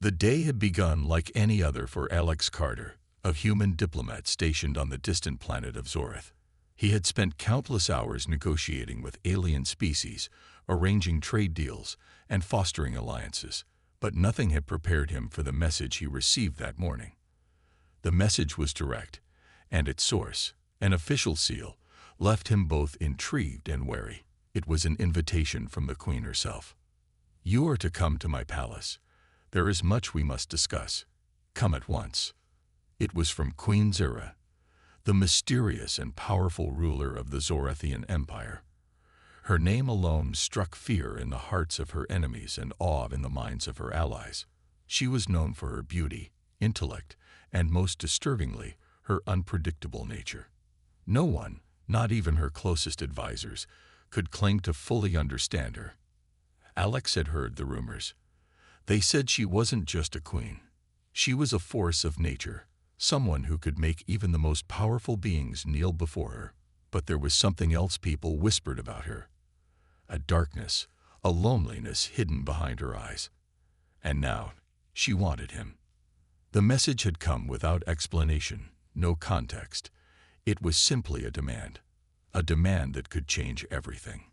The day had begun like any other for Alex Carter, a human diplomat stationed on the distant planet of Zorith. He had spent countless hours negotiating with alien species, arranging trade deals, and fostering alliances, but nothing had prepared him for the message he received that morning. The message was direct, and its source, an official seal, left him both intrigued and wary. It was an invitation from the Queen herself. "You are to come to my palace. There is much we must discuss. Come at once." It was from Queen Zira, the mysterious and powerful ruler of the Zorithian Empire. Her name alone struck fear in the hearts of her enemies and awe in the minds of her allies. She was known for her beauty, intellect, and most disturbingly, her unpredictable nature. No one, not even her closest advisors, could claim to fully understand her. Alex had heard the rumors. They said she wasn't just a queen. She was a force of nature, someone who could make even the most powerful beings kneel before her. But there was something else people whispered about her. A darkness, a loneliness hidden behind her eyes. And now, she wanted him. The message had come without explanation, no context. It was simply a demand that could change everything.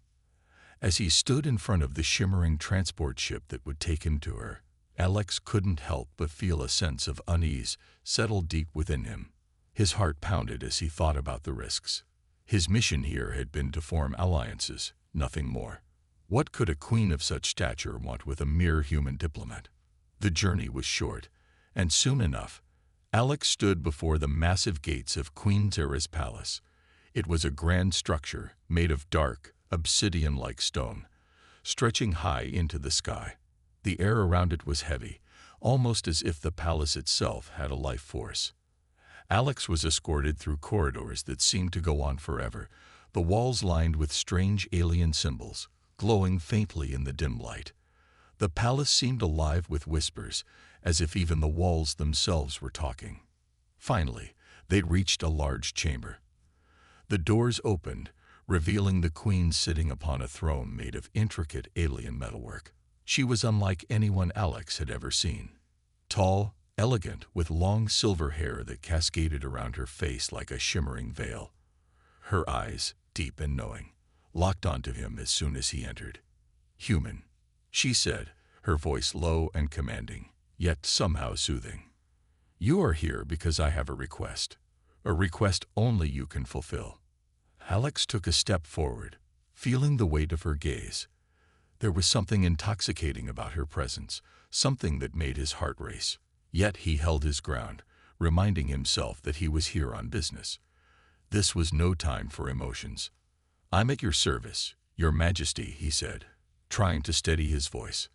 As he stood in front of the shimmering transport ship that would take him to her, Alex couldn't help but feel a sense of unease settle deep within him. His heart pounded as he thought about the risks. His mission here had been to form alliances, nothing more. What could a queen of such stature want with a mere human diplomat? The journey was short, and soon enough, Alex stood before the massive gates of Queen Zira's palace. It was a grand structure made of dark, obsidian-like stone, stretching high into the sky. The air around it was heavy, almost as if the palace itself had a life force. Alex was escorted through corridors that seemed to go on forever, the walls lined with strange alien symbols, glowing faintly in the dim light. The palace seemed alive with whispers, as if even the walls themselves were talking. Finally, they reached a large chamber. The doors opened, revealing the queen sitting upon a throne made of intricate alien metalwork. She was unlike anyone Alex had ever seen. Tall, elegant, with long silver hair that cascaded around her face like a shimmering veil. Her eyes, deep and knowing, locked onto him as soon as he entered. "Human," she said, her voice low and commanding, yet somehow soothing. "You are here because I have a request only you can fulfill." Alex took a step forward, feeling the weight of her gaze. There was something intoxicating about her presence, something that made his heart race. Yet he held his ground, reminding himself that he was here on business. This was no time for emotions. "I'm at your service, Your Majesty," he said, trying to steady his voice.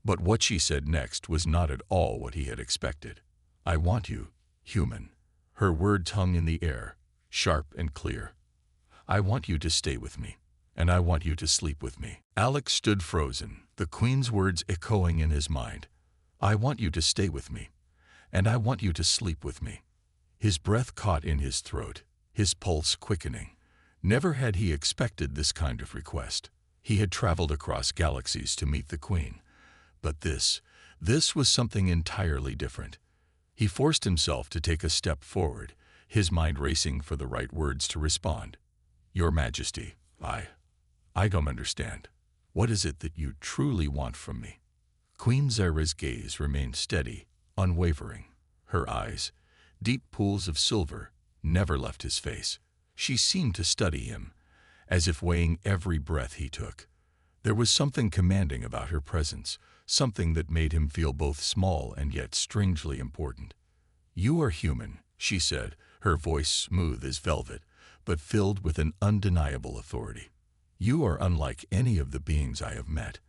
But what she said next was not at all what he had expected. "I want you, human." Her words hung in the air, sharp and clear. "I want you to stay with me, and I want you to sleep with me." Alex stood frozen, the queen's words echoing in his mind. "I want you to stay with me, and I want you to sleep with me." His breath caught in his throat, his pulse quickening. Never had he expected this kind of request. He had traveled across galaxies to meet the queen. But this was something entirely different. He forced himself to take a step forward, his mind racing for the right words to respond. "Your Majesty, I don't understand. What is it that you truly want from me?" Queen Zira's gaze remained steady, unwavering. Her eyes, deep pools of silver, never left his face. She seemed to study him, as if weighing every breath he took. There was something commanding about her presence, something that made him feel both small and yet strangely important. "You are human," she said, her voice smooth as velvet, but filled with an undeniable authority. "You are unlike any of the beings I have met.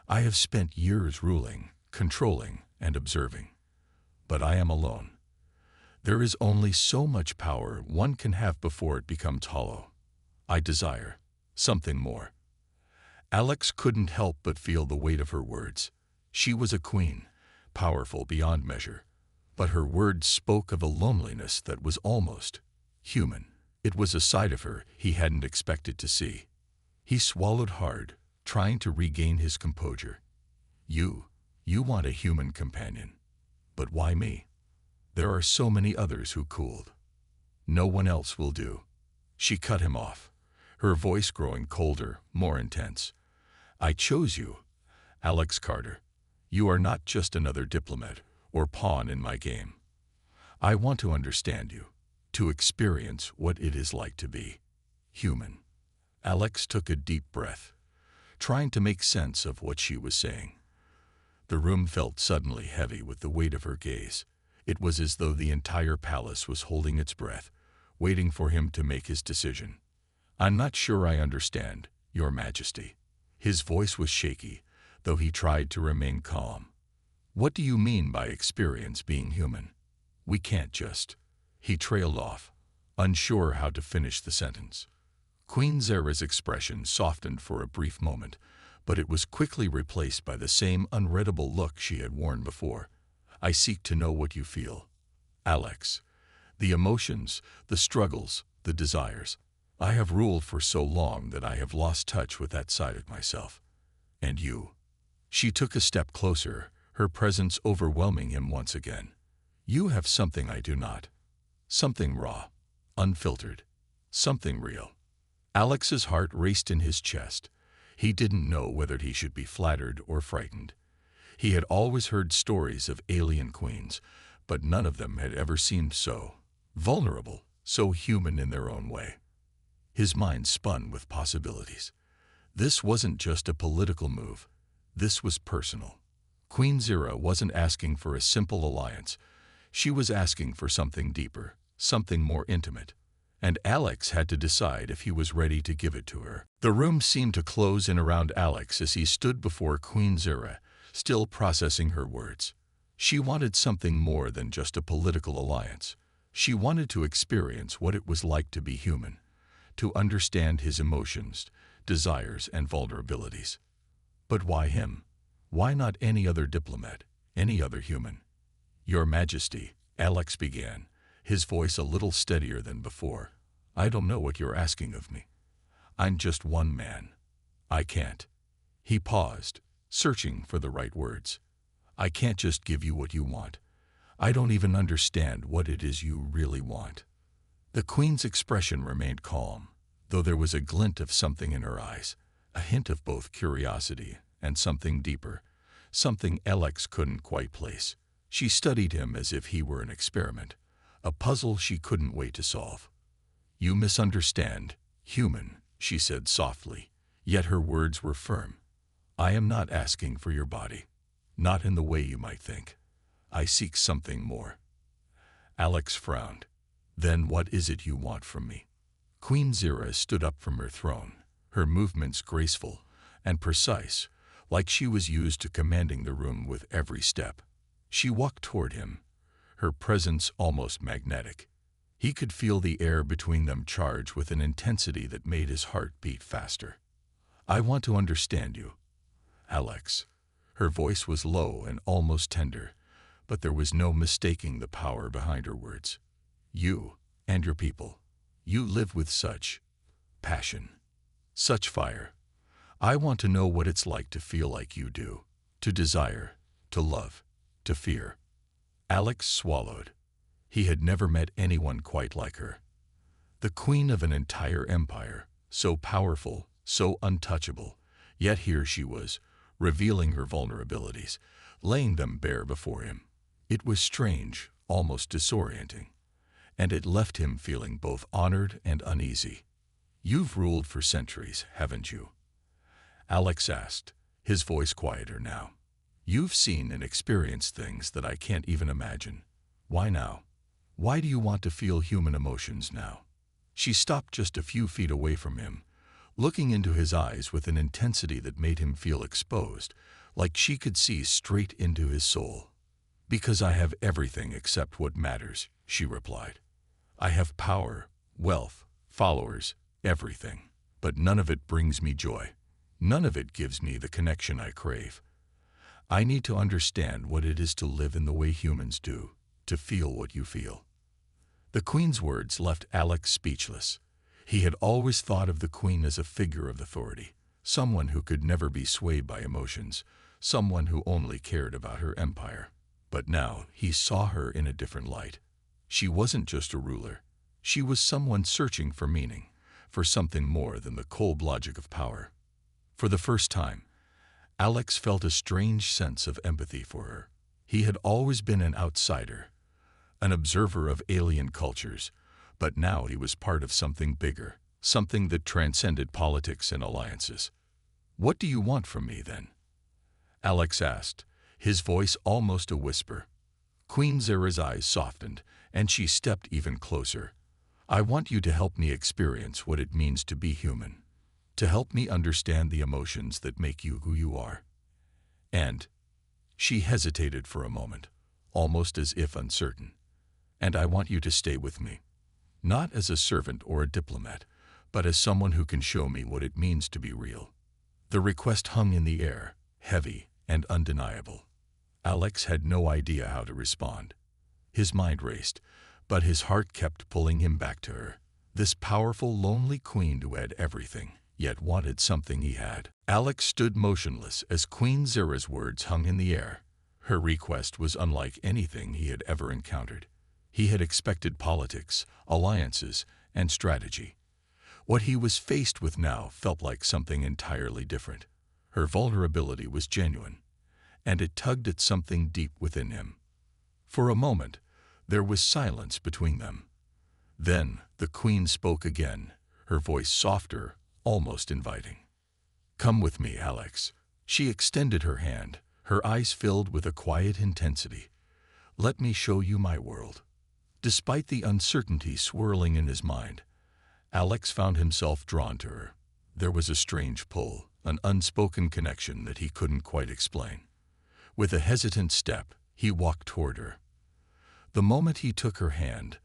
I have spent years ruling, controlling, and observing. But I am alone. There is only so much power one can have before it becomes hollow. I desire something more." Alex couldn't help but feel the weight of her words. She was a queen, powerful beyond measure, but her words spoke of a loneliness that was almost human. It was a side of her he hadn't expected to see. He swallowed hard, trying to regain his composure. You want a human companion. But why me? There are so many others who cooled. No one else will do. She cut him off, her voice growing colder, more intense. I chose you, Alex Carter. You are not just another diplomat or pawn in my game. I want to understand you, to experience what it is like to be human. Alex took a deep breath, trying to make sense of what she was saying. The room felt suddenly heavy with the weight of her gaze. It was as though the entire palace was holding its breath, waiting for him to make his decision. I'm not sure I understand, Your Majesty. His voice was shaky, though he tried to remain calm. What do you mean by experience being human? We can't just... He trailed off, unsure how to finish the sentence. Queen Zara's expression softened for a brief moment, but it was quickly replaced by the same unreadable look she had worn before. I seek to know what you feel, Alex. The emotions, the struggles, the desires. I have ruled for so long that I have lost touch with that side of myself. And you? She took a step closer, her presence overwhelming him once again. You have something I do not. Something raw, unfiltered, something real. Alex's heart raced in his chest. He didn't know whether he should be flattered or frightened. He had always heard stories of alien queens, but none of them had ever seemed so vulnerable, so human in their own way. His mind spun with possibilities. This wasn't just a political move. This was personal. Queen Zara wasn't asking for a simple alliance. She was asking for something deeper, something more intimate. And Alex had to decide if he was ready to give it to her. The room seemed to close in around Alex as he stood before Queen Zara, still processing her words. She wanted something more than just a political alliance. She wanted to experience what it was like to be human, to understand his emotions, desires, and vulnerabilities. But why him? Why not any other diplomat, any other human? Your Majesty, Alex began, his voice a little steadier than before. I don't know what you're asking of me. I'm just one man. I can't. He paused, searching for the right words. I can't just give you what you want. I don't even understand what it is you really want. The Queen's expression remained calm, though there was a glint of something in her eyes, a hint of both curiosity and something deeper, something Alex couldn't quite place. She studied him as if he were an experiment, a puzzle she couldn't wait to solve. You misunderstand, human, she said softly, yet her words were firm. I am not asking for your body, not in the way you might think. I seek something more. Alex frowned. Then what is it you want from me? Queen Zara stood up from her throne, her movements graceful and precise, like she was used to commanding the room with every step. She walked toward him, her presence almost magnetic. He could feel the air between them charge with an intensity that made his heart beat faster. I want to understand you, Alex. Her voice was low and almost tender, but there was no mistaking the power behind her words. You and your people, you live with such passion, such fire. I want to know what it's like to feel like you do, to desire, to love, to fear. Alex swallowed. He had never met anyone quite like her. The queen of an entire empire, so powerful, so untouchable, yet here she was, revealing her vulnerabilities, laying them bare before him. It was strange, almost disorienting, and it left him feeling both honored and uneasy. You've ruled for centuries, haven't you? Alex asked, his voice quieter now. You've seen and experienced things that I can't even imagine. Why now? Why do you want to feel human emotions now? She stopped just a few feet away from him, looking into his eyes with an intensity that made him feel exposed, like she could see straight into his soul. Because I have everything except what matters, she replied. I have power, wealth, followers, everything. But none of it brings me joy. None of it gives me the connection I crave. I need to understand what it is to live in the way humans do, to feel what you feel. The Queen's words left Alex speechless. He had always thought of the Queen as a figure of authority, someone who could never be swayed by emotions, someone who only cared about her empire. But now he saw her in a different light. She wasn't just a ruler. She was someone searching for meaning, for something more than the cold logic of power. For the first time, Alex felt a strange sense of empathy for her. He had always been an outsider, an observer of alien cultures, but now he was part of something bigger, something that transcended politics and alliances. "What do you want from me, then?" Alex asked, his voice almost a whisper. Queen Zera's eyes softened, and she stepped even closer. "I want you to help me experience what it means to be human, to help me understand the emotions that make you who you are." And she hesitated for a moment, almost as if uncertain. "And I want you to stay with me, not as a servant or a diplomat, but as someone who can show me what it means to be real." The request hung in the air, heavy and undeniable. Alex had no idea how to respond. His mind raced, but his heart kept pulling him back to her. This powerful, lonely queen who had everything, yet wanted something he had. Alex stood motionless as Queen Zera's words hung in the air. Her request was unlike anything he had ever encountered. He had expected politics, alliances, and strategy. What he was faced with now felt like something entirely different. Her vulnerability was genuine, and it tugged at something deep within him. For a moment, there was silence between them. Then the queen spoke again, her voice softer, almost inviting. "Come with me, Alex." She extended her hand, her eyes filled with a quiet intensity. "Let me show you my world." Despite the uncertainty swirling in his mind, Alex found himself drawn to her. There was a strange pull, an unspoken connection that he couldn't quite explain. With a hesitant step, he walked toward her. The moment he took her hand,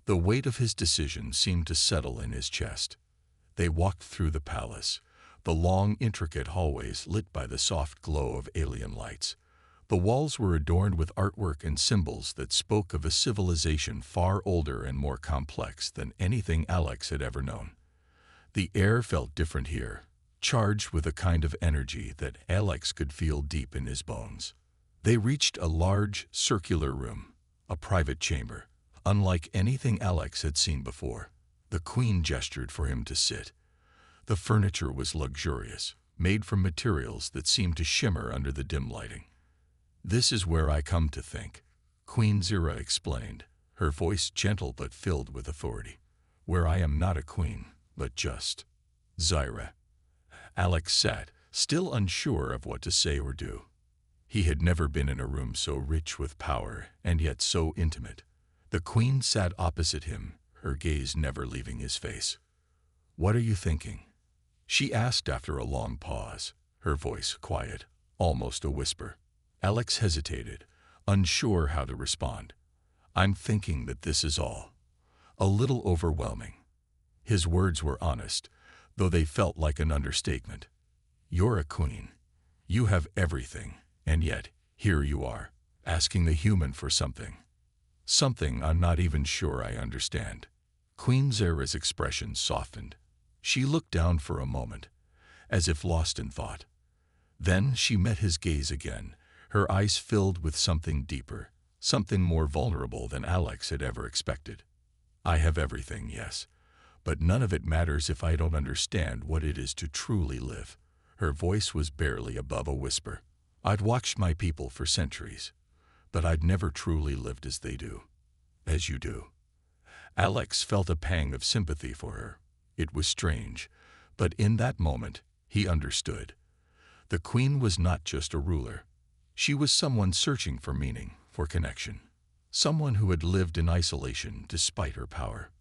the weight of his decision seemed to settle in his chest. They walked through the palace, the long, intricate hallways lit by the soft glow of alien lights. The walls were adorned with artwork and symbols that spoke of a civilization far older and more complex than anything Alex had ever known. The air felt different here, charged with a kind of energy that Alex could feel deep in his bones. They reached a large, circular room, a private chamber, unlike anything Alex had seen before. The queen gestured for him to sit. The furniture was luxurious, made from materials that seemed to shimmer under the dim lighting. "This is where I come to think," Queen Zera explained, her voice gentle but filled with authority. "Where I am not a queen, but just Zyra." Alex sat, still unsure of what to say or do. He had never been in a room so rich with power and yet so intimate. The queen sat opposite him, her gaze never leaving his face. "What are you thinking?" she asked after a long pause, her voice quiet, almost a whisper. Alex hesitated, unsure how to respond. "I'm thinking that this is all a little overwhelming." His words were honest, though they felt like an understatement. "You're a queen. You have everything, and yet here you are, asking the human for something. Something I'm not even sure I understand." Queen Zera's expression softened. She looked down for a moment, as if lost in thought. Then she met his gaze again, her eyes filled with something deeper, something more vulnerable than Alex had ever expected. "I have everything, yes, but none of it matters if I don't understand what it is to truly live." Her voice was barely above a whisper. "I'd watched my people for centuries, but I'd never truly lived as they do, as you do." Alex felt a pang of sympathy for her. It was strange, but in that moment, he understood. The queen was not just a ruler. She was someone searching for meaning, for connection. Someone who had lived in isolation despite her power.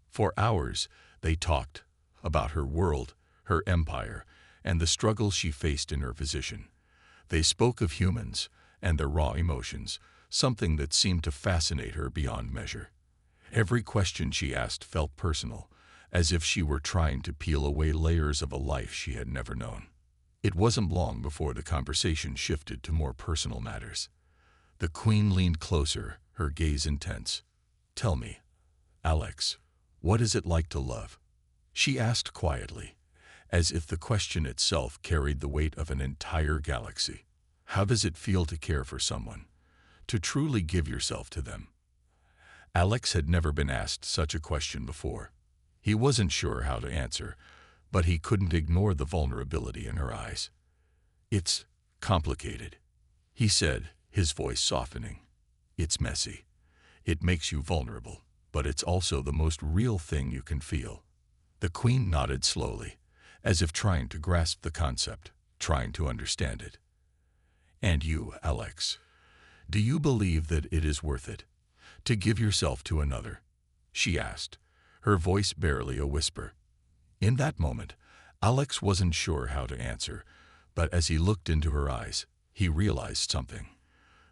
For hours, they talked about her world, her empire, and the struggles she faced in her position. They spoke of humans and their raw emotions, something that seemed to fascinate her beyond measure. Every question she asked felt personal, as if she were trying to peel away layers of a life she had never known. It wasn't long before the conversation shifted to more personal matters. The queen leaned closer, her gaze intense. "Tell me, Alex, what is it like to love?" she asked quietly, as if the question itself carried the weight of an entire galaxy. "How does it feel to care for someone, to truly give yourself to them? Alex had never been asked such a question before. He wasn't sure how to answer, but he couldn't ignore the vulnerability in her eyes. "It's complicated," he said, his voice softening. "It's messy. It makes you vulnerable, but it's also the most real thing you can feel." The Queen nodded slowly, as if trying to grasp the concept, trying to understand it. "And you, Alex, do you believe that it is worth it to give yourself to another?" she asked, her voice barely a whisper. In that moment, Alex wasn't sure how to answer, but as he looked into her eyes, he realized something.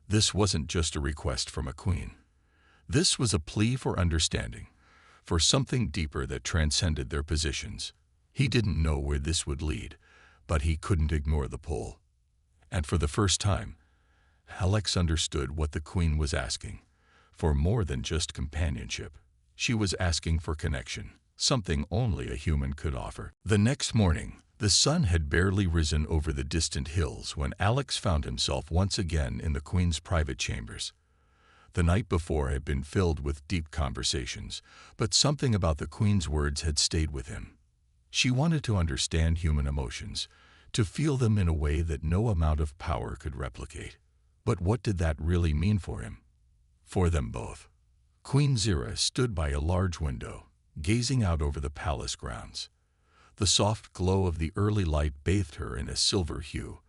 This wasn't just a request from a queen. This was a plea for understanding, for something deeper that transcended their positions. He didn't know where this would lead, but he couldn't ignore the pull. And for the first time, Alex understood what the queen was asking. For more than just companionship, she was asking for connection, something only a human could offer. The next morning, the sun had barely risen over the distant hills when Alex found himself once again in the Queen's private chambers. The night before had been filled with deep conversations, but something about the Queen's words had stayed with him. She wanted to understand human emotions, to feel them in a way that no amount of power could replicate. But what did that really mean for him? For them both. Queen Zira stood by a large window, gazing out over the palace grounds. The soft glow of the early light bathed her in a silver hue,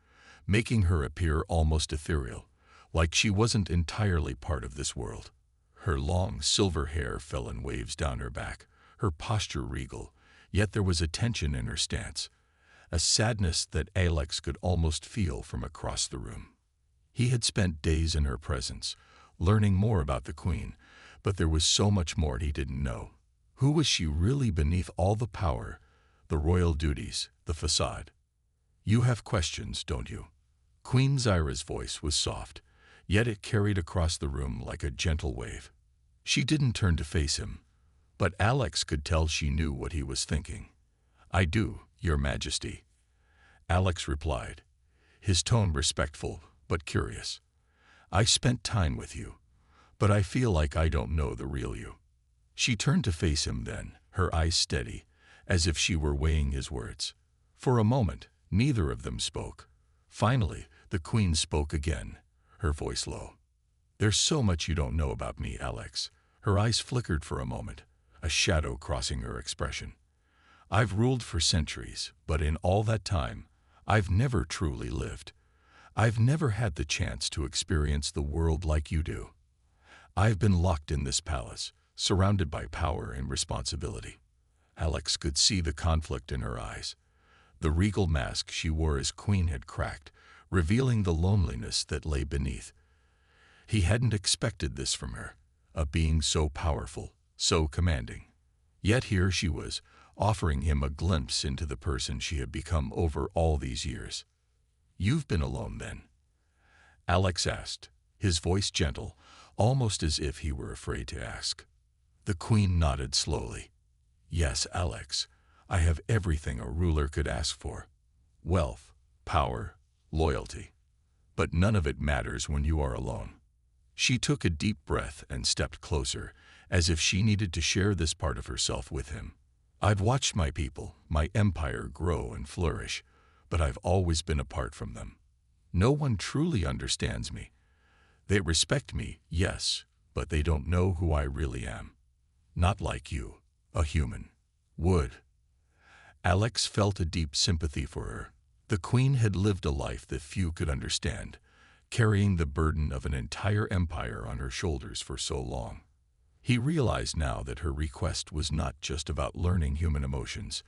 making her appear almost ethereal, like she wasn't entirely part of this world. Her long silver hair fell in waves down her back, her posture regal, yet there was a tension in her stance, a sadness that Alex could almost feel from across the room. He had spent days in her presence, learning more about the Queen, but there was so much more he didn't know. Who was she really beneath all the power, the royal duties, the facade? "You have questions, don't you?" Queen Zira's voice was soft, yet it carried across the room like a gentle wave. She didn't turn to face him, but Alex could tell she knew what he was thinking. "I do, Your Majesty," Alex replied, his tone respectful but curious. "I spent time with you, but I feel like I don't know the real you." She turned to face him then, her eyes steady, as if she were weighing his words. For a moment, neither of them spoke. Finally, the Queen spoke again, her voice low. "There's so much you don't know about me, Alex." Her eyes flickered for a moment, a shadow crossing her expression. "I've ruled for centuries, but in all that time, I've never truly lived. I've never had the chance to experience the world like you do. I've been locked in this palace, surrounded by power and responsibility." Alex could see the conflict in her eyes. The regal mask she wore as queen had cracked, revealing the loneliness that lay beneath. He hadn't expected this from her, a being so powerful, so commanding. Yet here she was, offering him a glimpse into the person she had become over all these years. "You've been alone then?" Alex asked, his voice gentle, almost as if he were afraid to ask. The Queen nodded slowly. "Yes, Alex, I have everything a ruler could ask for. Wealth, power, loyalty. But none of it matters when you are alone." She took a deep breath and stepped closer, as if she needed to share this part of herself with him. "I've watched my people, my empire grow and flourish, but I've always been apart from them. No one truly understands me. They respect me, yes, but they don't know who I really am. Not like you, a human, would." Alex felt a deep sympathy for her. The Queen had lived a life that few could understand, carrying the burden of an entire empire on her shoulders for so long. He realized now that her request was not just about learning human emotions.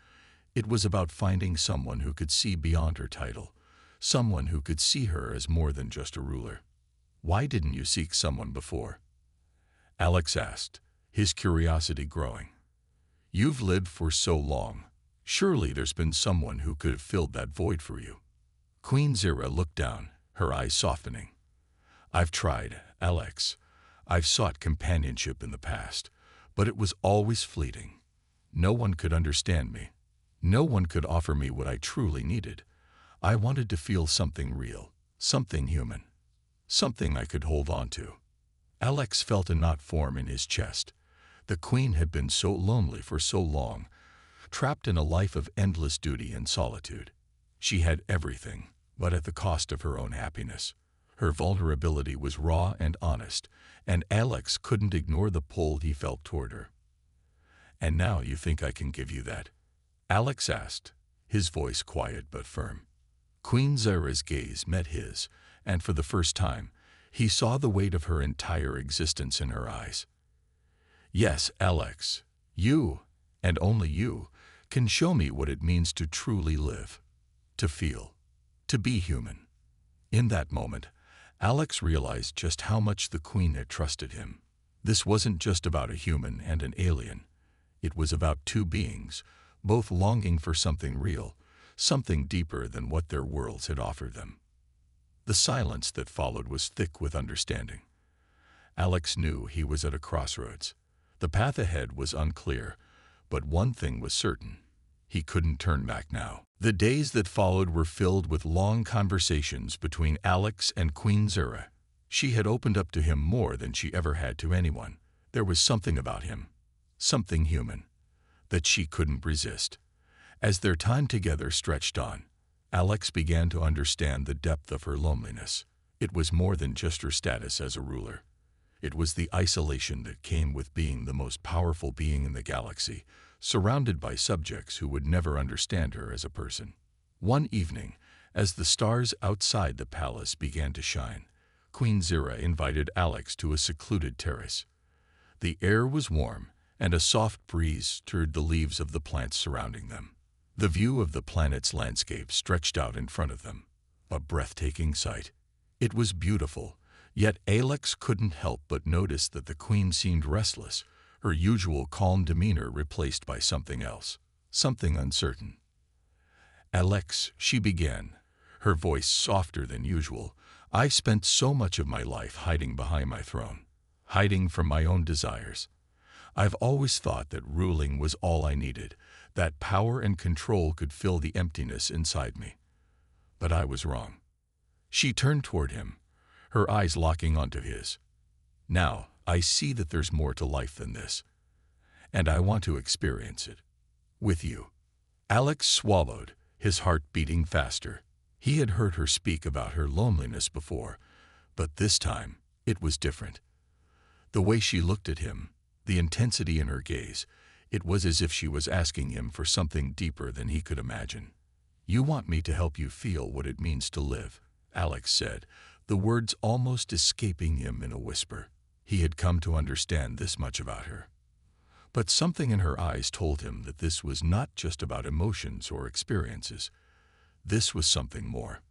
It was about finding someone who could see beyond her title, someone who could see her as more than just a ruler. "Why didn't you seek someone before?" Alex asked, his curiosity growing. "You've lived for so long. Surely there's been someone who could have filled that void for you." Queen Zira looked down, her eyes softening. "I've tried, Alex. I've sought companionship in the past, but it was always fleeting. No one could understand me. No one could offer me what I truly needed. I wanted to feel something real, something human." something I could hold on to. Alex felt a knot form in his chest. The queen had been so lonely for so long, trapped in a life of endless duty and solitude. She had everything, but at the cost of her own happiness. Her vulnerability was raw and honest, and Alex couldn't ignore the pull he felt toward her. "And now you think I can give you that?" Alex asked, his voice quiet but firm. Queen Zara's gaze met his, and for the first time, he saw the weight of her entire existence in her eyes. "Yes, Alex, you, and only you, can show me what it means to truly live, to feel, to be human." In that moment, Alex realized just how much the queen had trusted him. This wasn't just about a human and an alien. It was about two beings, both longing for something real, something deeper than what their worlds had offered them. The silence that followed was thick with understanding. Alex knew he was at a crossroads. The path ahead was unclear, but one thing was certain: he couldn't turn back now. The days that followed were filled with long conversations between Alex and Queen Zara. She had opened up to him more than she ever had to anyone. There was something about him, something human, that she couldn't resist. As their time together stretched on, Alex began to understand the depth of her loneliness. It was more than just her status as a ruler. It was the isolation that came with being the most powerful being in the galaxy, surrounded by subjects who would never understand her as a person. One evening, as the stars outside the palace began to shine, Queen Zara invited Alex to a secluded terrace. The air was warm, and a soft breeze stirred the leaves of the plants surrounding them. The view of the planet's landscape stretched out in front of them, a breathtaking sight. It was beautiful, yet Alex couldn't help but notice that the queen seemed restless, her usual calm demeanor replaced by something else, something uncertain. "Alex," she began, her voice softer than usual, "I spent so much of my life hiding behind my throne, hiding from my own desires. I've always thought that ruling was all I needed, that power and control could fill the emptiness inside me. But I was wrong." She turned toward him, her eyes locking onto his. "Now, I see that there's more to life than this, and I want to experience it. With you." Alex swallowed, his heart beating faster. He had heard her speak about her loneliness before, but this time it was different. The way she looked at him, the intensity in her gaze, it was as if she was asking him for something deeper than he could imagine. "You want me to help you feel what it means to live," Alex said, the words almost escaping him in a whisper. He had come to understand this much about her. But something in her eyes told him that this was not just about emotions or experiences. This was something more.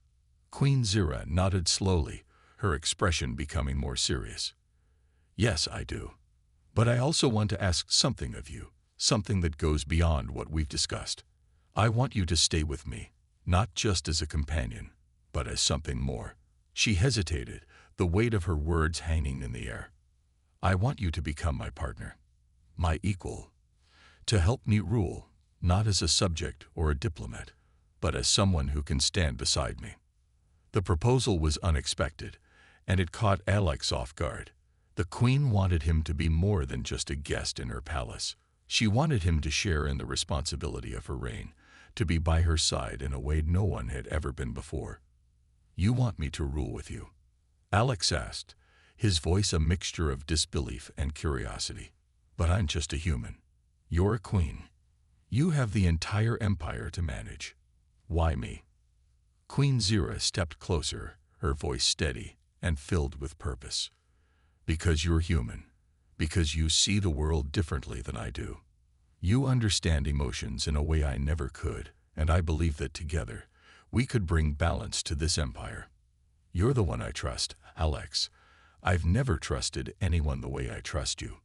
Queen Zara nodded slowly, her expression becoming more serious. "Yes, I do. But I also want to ask something of you, something that goes beyond what we've discussed. I want you to stay with me, not just as a companion, but as something more." She hesitated, the weight of her words hanging in the air. "I want you to become my partner, my equal, to help me rule, not as a subject or a diplomat, but as someone who can stand beside me." The proposal was unexpected, and it caught Alex off guard. The queen wanted him to be more than just a guest in her palace. She wanted him to share in the responsibility of her reign, to be by her side in a way no one had ever been before. "You want me to rule with you?" Alex asked, his voice a mixture of disbelief and curiosity. "But I'm just a human. You're a queen. You have the entire empire to manage. Why me?" Queen Zara stepped closer, her voice steady and filled with purpose. "Because you're human. Because you see the world differently than I do. You understand emotions in a way I never could, and I believe that together we could bring balance to this empire. You're the one I trust, Alex. I've never trusted anyone the way I trust you."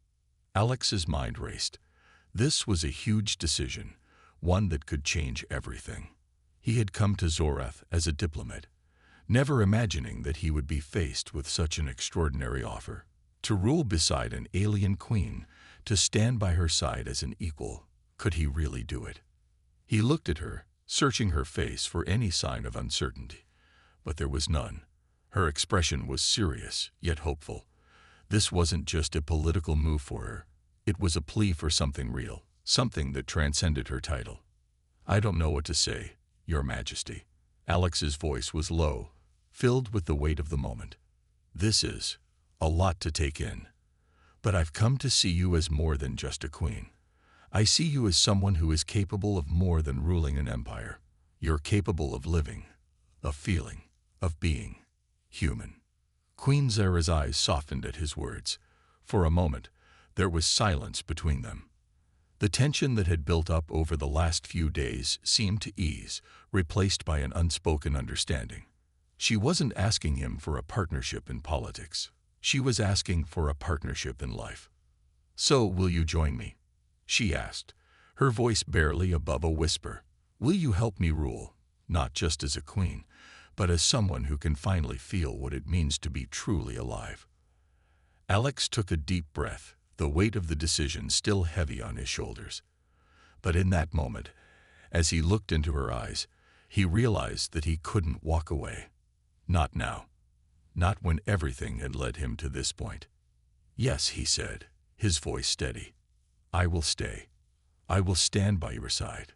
Alex's mind raced. This was a huge decision, one that could change everything. He had come to Zorath as a diplomat, never imagining that he would be faced with such an extraordinary offer. To rule beside an alien queen, to stand by her side as an equal, could he really do it? He looked at her, searching her face for any sign of uncertainty, but there was none. Her expression was serious, yet hopeful. This wasn't just a political move for her. It was a plea for something real, something that transcended her title. "I don't know what to say, Your Majesty." Alex's voice was low, filled with the weight of the moment. "This is a lot to take in. But I've come to see you as more than just a queen. I see you as someone who is capable of more than ruling an empire. You're capable of living, of feeling, of being human." Queen Zara's eyes softened at his words. For a moment, there was silence between them. The tension that had built up over the last few days seemed to ease, replaced by an unspoken understanding. She wasn't asking him for a partnership in politics. She was asking for a partnership in life. "So, will you join me?" she asked, her voice barely above a whisper. "Will you help me rule, not just as a queen, but as someone who can finally feel what it means to be truly alive?" Alex took a deep breath, the weight of the decision still heavy on his shoulders. But in that moment, as he looked into her eyes, he realized that he couldn't walk away. Not now. Not when everything had led him to this point. "Yes," he said, his voice steady. "I will stay. I will stand by your side."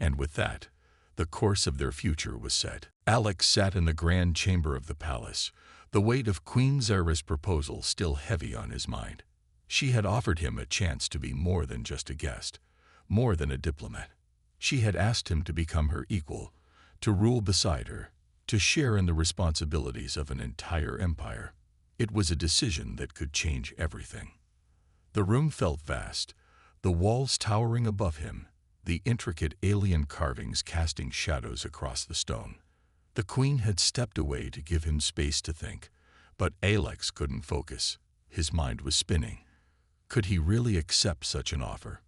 And with that, the course of their future was set. Alex sat in the grand chamber of the palace, the weight of Queen Zara's proposal still heavy on his mind. She had offered him a chance to be more than just a guest, more than a diplomat. She had asked him to become her equal, to rule beside her, to share in the responsibilities of an entire empire. It was a decision that could change everything. The room felt vast, the walls towering above him, the intricate alien carvings casting shadows across the stone. The queen had stepped away to give him space to think, but Alex couldn't focus. His mind was spinning. Could he really accept such an offer?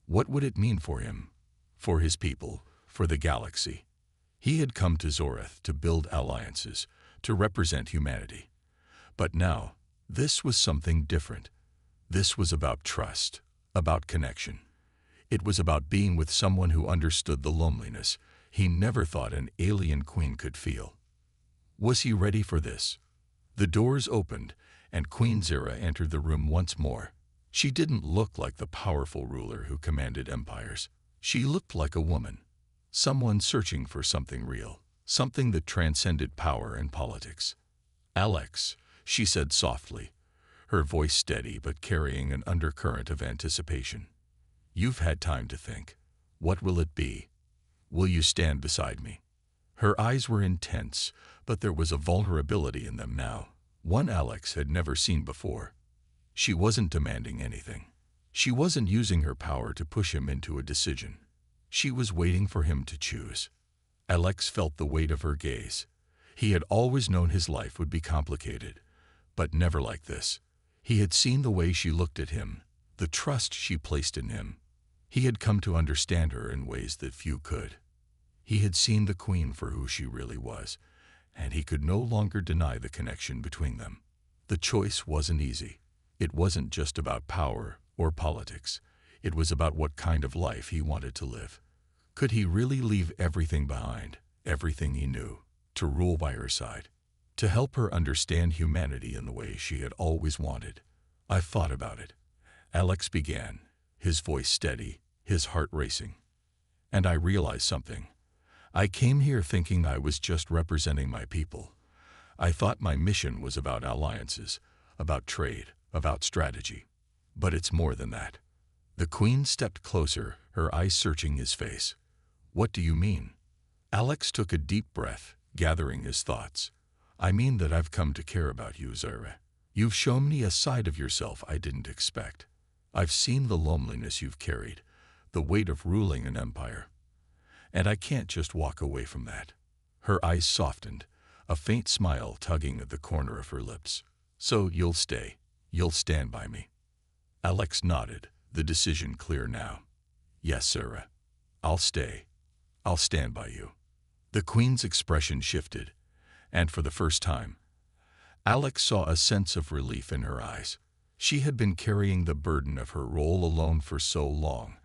What would it mean for him, for his people, for the galaxy? He had come to Zoreth to build alliances, to represent humanity. But now, this was something different. This was about trust, about connection. It was about being with someone who understood the loneliness he never thought an alien queen could feel. Was he ready for this? The doors opened, and Queen Zara entered the room once more. She didn't look like the powerful ruler who commanded empires. She looked like a woman, someone searching for something real, something that transcended power and politics. "Alex," she said softly, her voice steady but carrying an undercurrent of anticipation. "You've had time to think. What will it be? Will you stand beside me?" Her eyes were intense, but there was a vulnerability in them now, one Alex had never seen before. She wasn't demanding anything. She wasn't using her power to push him into a decision. She was waiting for him to choose. Alex felt the weight of her gaze. He had always known his life would be complicated, but never like this. He had seen the way she looked at him, the trust she placed in him. He had come to understand her in ways that few could. He had seen the queen for who she really was, and he could no longer deny the connection between them. The choice wasn't easy. It wasn't just about power or politics. It was about what kind of life he wanted to live. Could he really leave everything behind, everything he knew, to rule by her side, to help her understand humanity in the way she had always wanted? "I've thought about it," Alex began, his voice steady, his heart racing. "And I realized something. I came here thinking I was just representing my people. I thought my mission was about alliances, about trade, about strategy. But it's more than that." The queen stepped closer, her eyes searching his face. "What do you mean?" Alex took a deep breath, gathering his thoughts. "I mean that I've come to care about you, Zara. You've shown me a side of yourself I didn't expect. I've seen the loneliness you've carried, the weight of ruling an empire. And I can't just walk away from that." Her eyes softened, a faint smile tugging at the corner of her lips. "So you'll stay. You'll stand by me." Alex nodded, the decision clear now. "Yes, Zara. I'll stay. I'll stand by you." The queen's expression shifted, and for the first time, Alex saw a sense of relief in her eyes. She had been carrying the burden of her role alone for so long,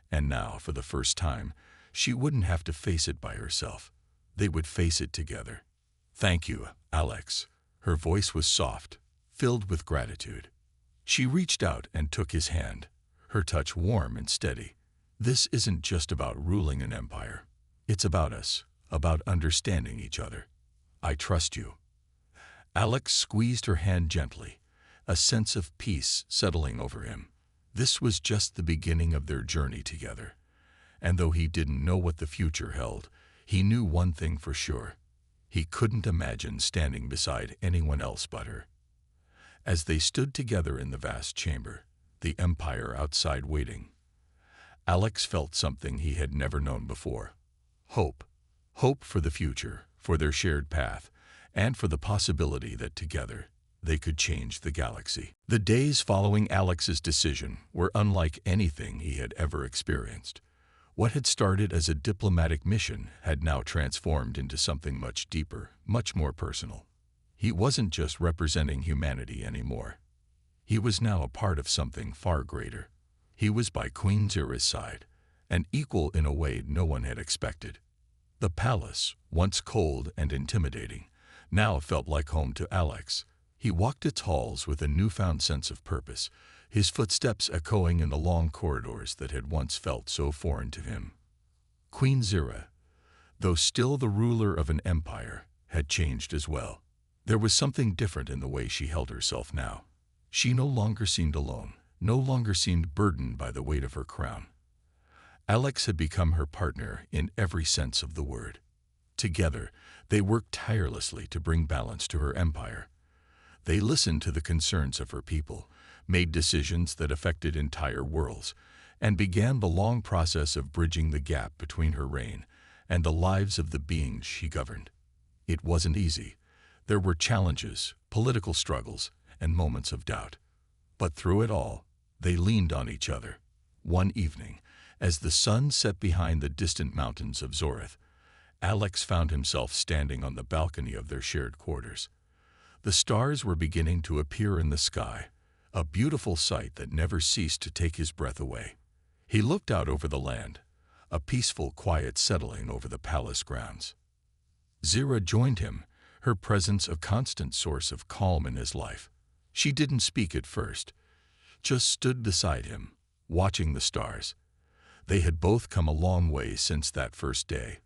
and now, for the first time, she wouldn't have to face it by herself. They would face it together. "Thank you," Alex. Her voice was soft, filled with gratitude. She reached out and took his hand, her touch warm and steady. This isn't just about ruling an empire. It's about us, about understanding each other. I trust you. Alex squeezed her hand gently, a sense of peace settling over him. This was just the beginning of their journey together. And though he didn't know what the future held, he knew one thing for sure. He couldn't imagine standing beside anyone else but her. As they stood together in the vast chamber, the empire outside waiting, Alex felt something he had never known before. Hope. Hope for the future, for their shared path, and for the possibility that together they could change the galaxy. The days following Alex's decision were unlike anything he had ever experienced. What had started as a diplomatic mission had now transformed into something much deeper, much more personal. He wasn't just representing humanity anymore. He was now a part of something far greater. He was by Queen Zira's side, an equal in a way no one had expected. The palace, once cold and intimidating, now felt like home to Alex. He walked its halls with a newfound sense of purpose, his footsteps echoing in the long corridors that had once felt so foreign to him. Queen Zira, though still the ruler of an empire, had changed as well. There was something different in the way she held herself now. She no longer seemed alone, no longer seemed burdened by the weight of her crown. Alex had become her partner in every sense of the word. Together, they worked tirelessly to bring balance to her empire. They listened to the concerns of her people, made decisions that affected entire worlds, and began the long process of bridging the gap between her reign and the lives of the beings she governed. It wasn't easy. There were challenges, political struggles, and moments of doubt. But through it all, they leaned on each other. One evening, as the sun set behind the distant mountains of Zorith, Alex found himself standing on the balcony of their shared quarters. The stars were beginning to appear in the sky, a beautiful sight that never ceased to take his breath away. He looked out over the land, a peaceful quiet settling over the palace grounds. Zira joined him, her presence a constant source of calm in his life. She didn't speak at first, just stood beside him, watching the stars. They had both come a long way since that first day,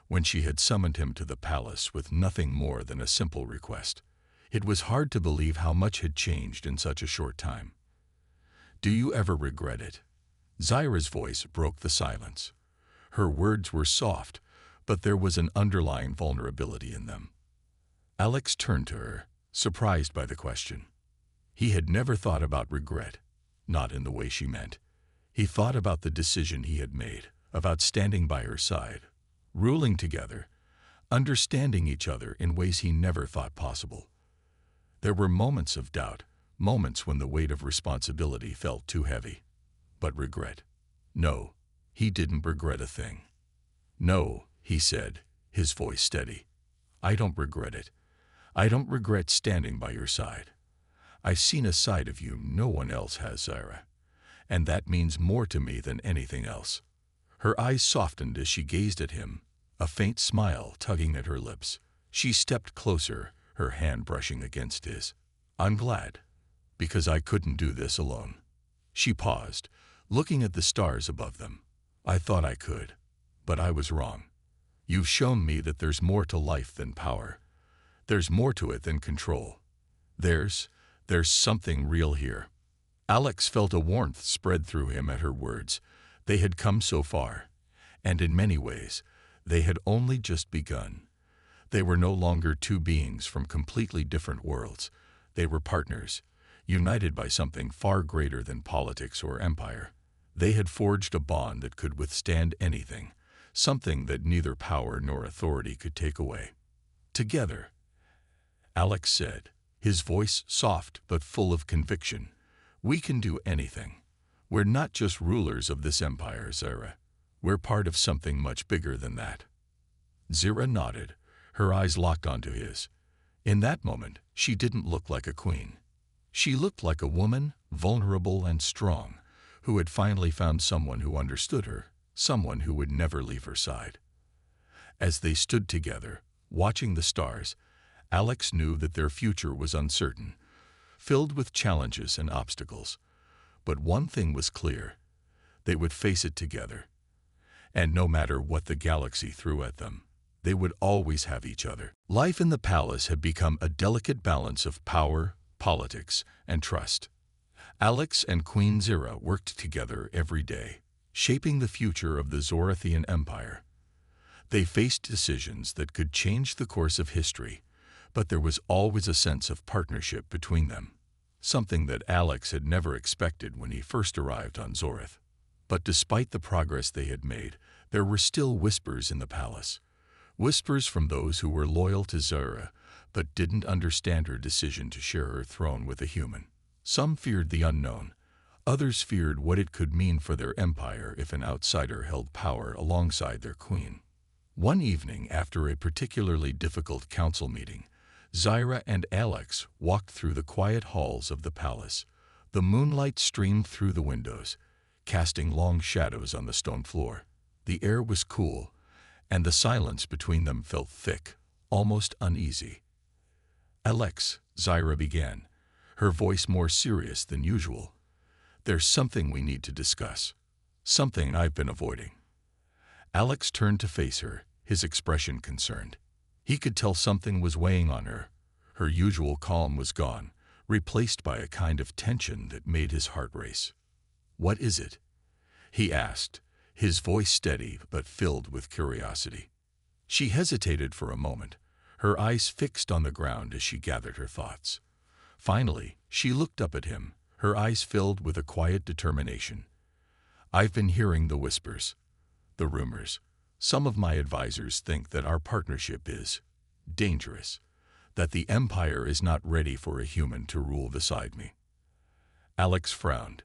when she had summoned him to the palace with nothing more than a simple request. It was hard to believe how much had changed in such a short time. "Do you ever regret it?" Zira's voice broke the silence. Her words were soft, but there was an underlying vulnerability in them. Alex turned to her, surprised by the question. He had never thought about regret, not in the way she meant. He thought about the decision he had made, about standing by her side, ruling together, understanding each other in ways he never thought possible. There were moments of doubt, moments when the weight of responsibility felt too heavy. But regret? No, he didn't regret a thing. "No," he said, his voice steady. "I don't regret it. I don't regret standing by your side. I've seen a side of you no one else has, Zira, and that means more to me than anything else." Her eyes softened as she gazed at him, a faint smile tugging at her lips. She stepped closer, her hand brushing against his. "I'm glad, because I couldn't do this alone." She paused, looking at the stars above them. "I thought I could, but I was wrong. You've shown me that there's more to life than power. There's more to it than control. There's something real here." Alex felt a warmth spread through him at her words. They had come so far, and in many ways, they had only just begun. They were no longer two beings from completely different worlds. They were partners, united by something far greater than politics or empire. They had forged a bond that could withstand anything, something that neither power nor authority could take away. "Together," Alex said, his voice soft but full of conviction, "we can do anything. We're not just rulers of this empire, Zira. We're part of something much bigger than that." Zira nodded, her eyes locked onto his. In that moment, she didn't look like a queen. She looked like a woman, vulnerable and strong, who had finally found someone who understood her, someone who would never leave her side. As they stood together, watching the stars, Alex knew that their future was uncertain, filled with challenges and obstacles. But one thing was clear: they would face it together. And no matter what the galaxy threw at them, they would always have each other. Life in the palace had become a delicate balance of power, politics, and trust. Alex and Queen Zira worked together every day, shaping the future of the Zorathian Empire. They faced decisions that could change the course of history, but there was always a sense of partnership between them, something that Alex had never expected when he first arrived on Zorath. But despite the progress they had made, there were still whispers in the palace. Whispers from those who were loyal to Zira, but didn't understand her decision to share her throne with a human. Some feared the unknown. Others feared what it could mean for their empire if an outsider held power alongside their queen. One evening, after a particularly difficult council meeting, Zira and Alex walked through the quiet halls of the palace. The moonlight streamed through the windows, casting long shadows on the stone floor. The air was cool, and the silence between them felt thick, almost uneasy. "Alex," Zira began, her voice more serious than usual, "there's something we need to discuss. Something I've been avoiding." Alex turned to face her, his expression concerned. He could tell something was weighing on her. Her usual calm was gone, replaced by a kind of tension that made his heart race. "What is it?" he asked, his voice steady but filled with curiosity. She hesitated for a moment, her eyes fixed on the ground as she gathered her thoughts. Finally, she looked up at him, her eyes filled with a quiet determination. "I've been hearing the whispers, the rumors. Some of my advisors think that our partnership is dangerous, that the Empire is not ready for a human to rule beside me." Alex frowned.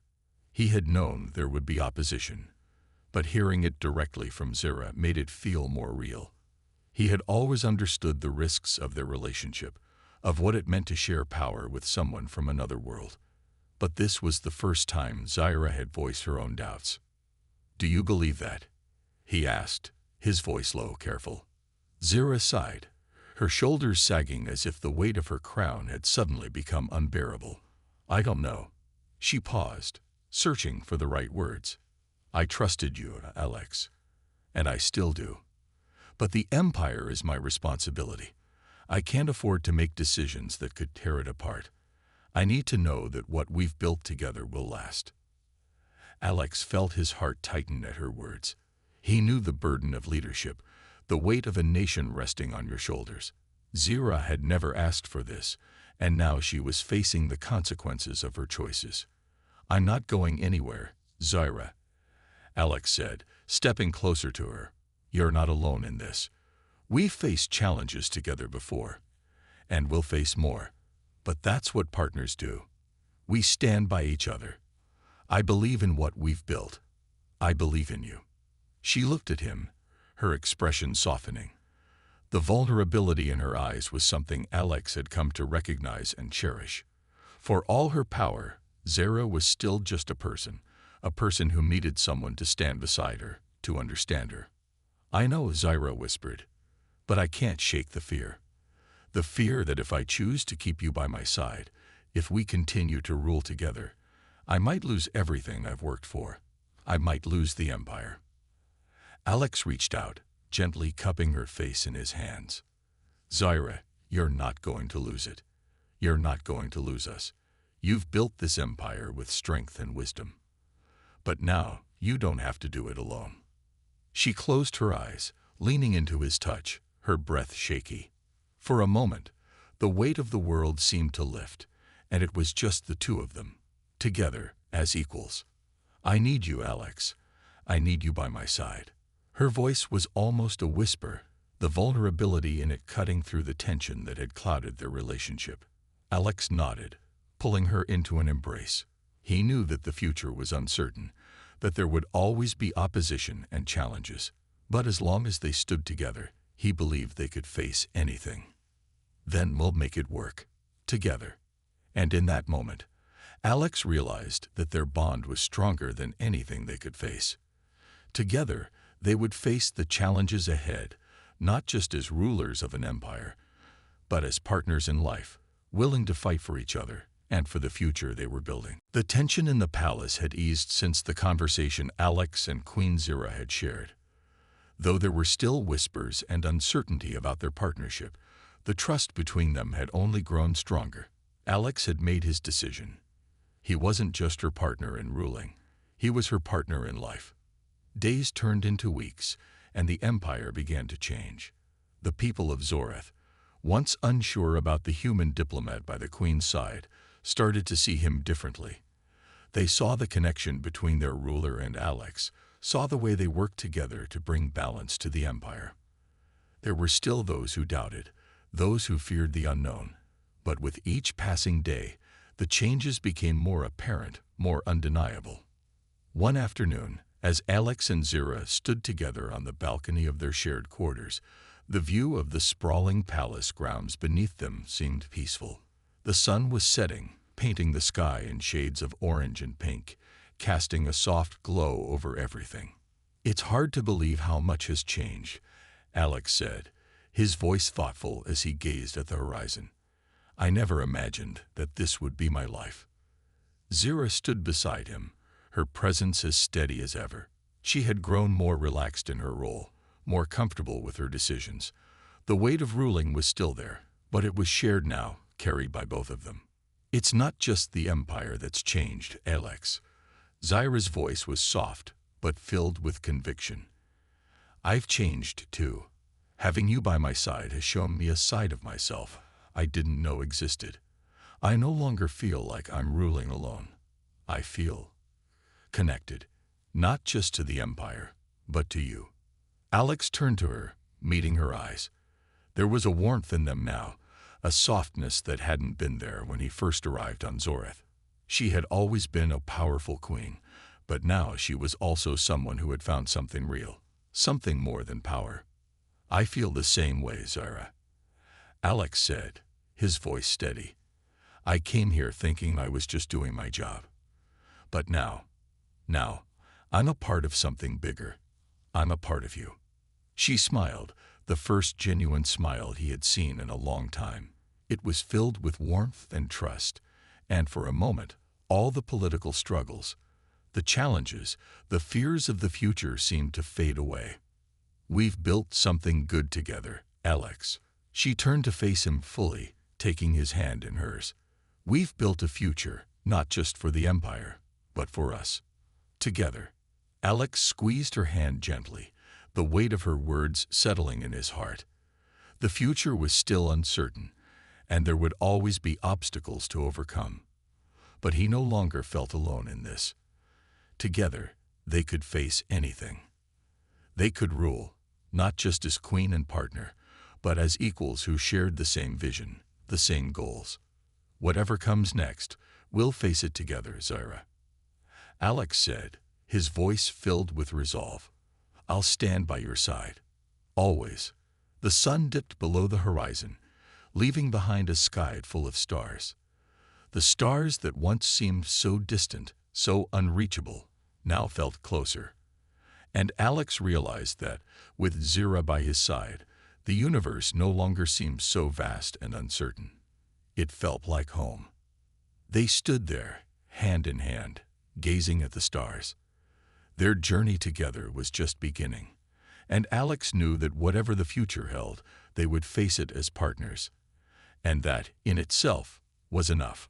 He had known there would be opposition, but hearing it directly from Zira made it feel more real. He had always understood the risks of their relationship, of what it meant to share power with someone from another world. But this was the first time Zira had voiced her own doubts. "Do you believe that?" he asked, his voice low, careful. Zira sighed, her shoulders sagging as if the weight of her crown had suddenly become unbearable. "I don't know." She paused, searching for the right words. "I trusted you, Alex, and I still do. But the Empire is my responsibility. I can't afford to make decisions that could tear it apart. I need to know that what we've built together will last." Alex felt his heart tighten at her words. He knew the burden of leadership, the weight of a nation resting on your shoulders. Zira had never asked for this, and now she was facing the consequences of her choices. "I'm not going anywhere, Zira," Alex said, stepping closer to her. "You're not alone in this. We've faced challenges together before, and we'll face more. But that's what partners do. We stand by each other. I believe in what we've built. I believe in you." She looked at him, her expression softening. The vulnerability in her eyes was something Alex had come to recognize and cherish. For all her power, Zira was still just a person who needed someone to stand beside her, to understand her. "I know," Zira whispered, "but I can't shake the fear. The fear that if I choose to keep you by my side, if we continue to rule together, I might lose everything I've worked for. I might lose the Empire." Alex reached out, gently cupping her face in his hands. "Zira, you're not going to lose it. You're not going to lose us. You've built this empire with strength and wisdom. But now, you don't have to do it alone." She closed her eyes, leaning into his touch, her breath shaky. For a moment, the weight of the world seemed to lift, and it was just the two of them, together, as equals. "I need you, Alex. I need you by my side." Her voice was almost a whisper, the vulnerability in it cutting through the tension that had clouded their relationship. Alex nodded, pulling her into an embrace. He knew that the future was uncertain, that there would always be opposition and challenges. But as long as they stood together, he believed they could face anything. "Then we'll make it work. Together." And in that moment, Alex realized that their bond was stronger than anything they could face. Together, they would face the challenges ahead, not just as rulers of an empire, but as partners in life, willing to fight for each other and for the future they were building. The tension in the palace had eased since the conversation Alex and Queen Zira had shared. Though there were still whispers and uncertainty about their partnership, the trust between them had only grown stronger. Alex had made his decision. He wasn't just her partner in ruling, he was her partner in life. Days turned into weeks, and the empire began to change. The people of Zoreth, once unsure about the human diplomat by the queen's side, started to see him differently. They saw the connection between their ruler and Alex, saw the way they worked together to bring balance to the empire. There were still those who doubted, those who feared the unknown. But with each passing day, the changes became more apparent, more undeniable. One afternoon, as Alex and Zira stood together on the balcony of their shared quarters, the view of the sprawling palace grounds beneath them seemed peaceful. The sun was setting, painting the sky in shades of orange and pink, casting a soft glow over everything. "It's hard to believe how much has changed," Alex said, his voice thoughtful as he gazed at the horizon. "I never imagined that this would be my life." Zira stood beside him, her presence as steady as ever. She had grown more relaxed in her role, more comfortable with her decisions. The weight of ruling was still there, but it was shared now, carried by both of them. "It's not just the empire that's changed, Alex." Zira's voice was soft, but filled with conviction. "I've changed too. Having you by my side has shown me a side of myself I didn't know existed. I no longer feel like I'm ruling alone. I feel connected, not just to the empire, but to you." Alex turned to her, meeting her eyes. There was a warmth in them now, a softness that hadn't been there when he first arrived on Zoreth. She had always been a powerful queen, but now she was also someone who had found something real, something more than power. "I feel the same way, Zira," Alex said, his voice steady. "I came here thinking I was just doing my job. But now, I'm a part of something bigger. I'm a part of you." She smiled, the first genuine smile he had seen in a long time. It was filled with warmth and trust, and for a moment, all the political struggles, the challenges, the fears of the future seemed to fade away. "We've built something good together, Alex." She turned to face him fully, taking his hand in hers. "We've built a future, not just for the empire, but for us. Together." Alex squeezed her hand gently, the weight of her words settling in his heart. The future was still uncertain, and there would always be obstacles to overcome. But he no longer felt alone in this. Together, they could face anything. They could rule, not just as queen and partner, but as equals who shared the same vision, the same goals. "Whatever comes next, we'll face it together, Zira," Alex said, his voice filled with resolve. "I'll stand by your side. Always." The sun dipped below the horizon, leaving behind a sky full of stars. The stars that once seemed so distant, so unreachable, now felt closer. And Alex realized that, with Zira by his side, the universe no longer seemed so vast and uncertain. It felt like home. They stood there, hand in hand, gazing at the stars. Their journey together was just beginning, and Alex knew that whatever the future held, they would face it as partners. And that, in itself, was enough.